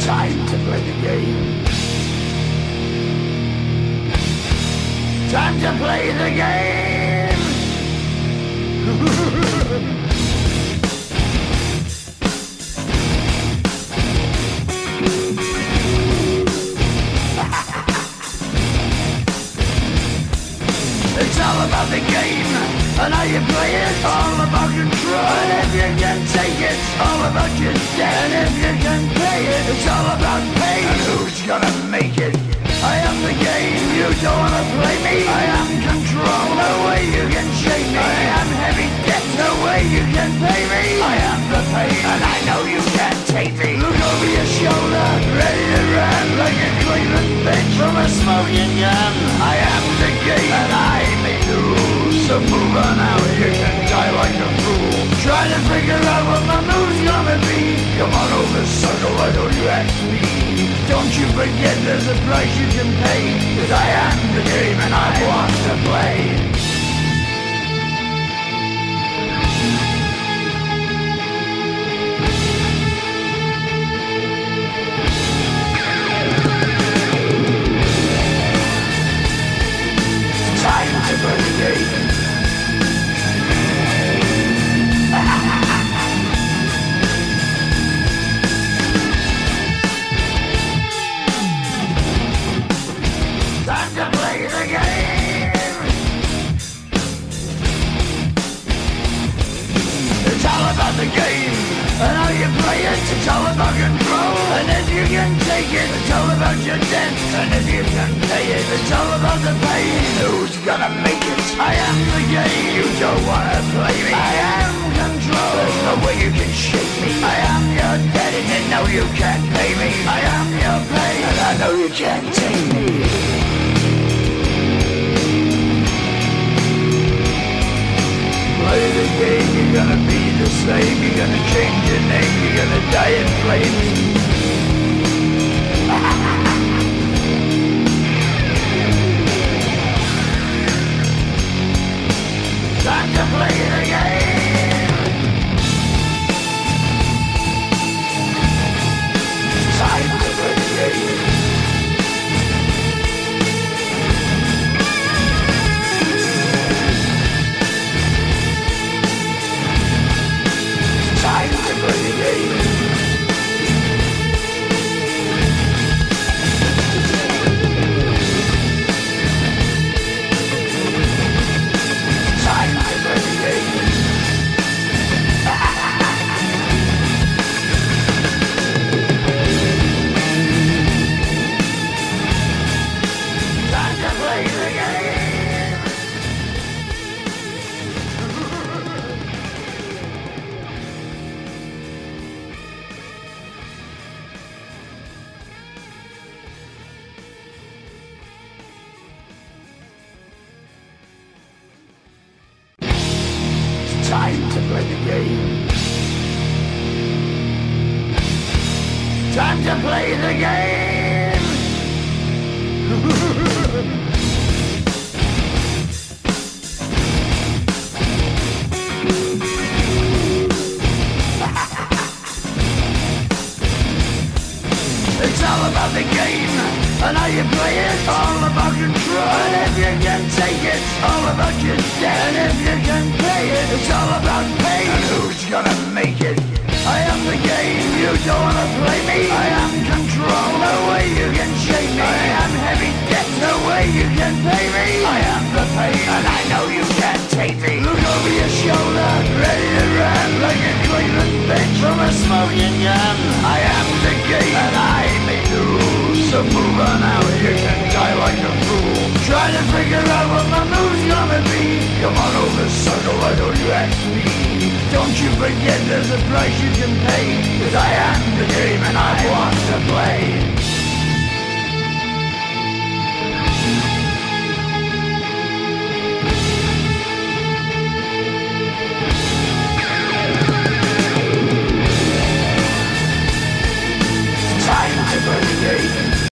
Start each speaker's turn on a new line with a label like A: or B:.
A: Time to play the game. Time to play the game. It's all about the game and how you play it. All about control, and if you can take it, all about your debt. And if you can pay it, it's all about pain. And who's gonna make it? I am the game, you don't wanna play me. I am control, no way you can shake me. I am heavy debt, no way you can pay me. I am the pain, and I know you can't take me. Look over your shoulder, ready to run like a Cleveland bitch from a smoking gun. I am the game, and I make the rules. So move on out, you can die like a fool. Try to figure out what my move's gonna be. Come on over, sucker, why don't you ask me? Don't you forget there's a price you can pay. 'Cause I am the game and I want to play. Time to play the game. Time to play the game. It's all about the game and how you play it. It's all about control, and if you can take it, it's all about your debt. And if you can pay it, it's all about the pain. Who's gonna make it? I am the game. You don't wanna play me. I am control. There's no way you can shake me. I am your debt, and you know you can't pay me. I am your pain, and I know you can't take me. Play the game, you're gonna be the same. You're gonna change your name, you're gonna die in flames. Time to play the game. Time to play the game. Time to play the game. Time to play the game. Time to play the game. Time to play the game. Time to play the game. It's all about the game and how you play it. All about control, and if you can take it, all about your debt. And if you can pay it, it's all about pain. And who's gonna make it? I am the game, you don't wanna play me. I am control, no way you can shake me. I am heavy debt, no way you can pay me. I am the pain, and I know you can't take me. Look over your shoulder, ready to run like a Cleveland bitch from a smoking gun. I am the game, and I make the rules. So move on out, you can die like a fool. Try to figure out what my move's gonna be. Come on over, sucker, why don't you ask me? Don't you forget there's a price you can pay. 'Cause I am the game and I want to play.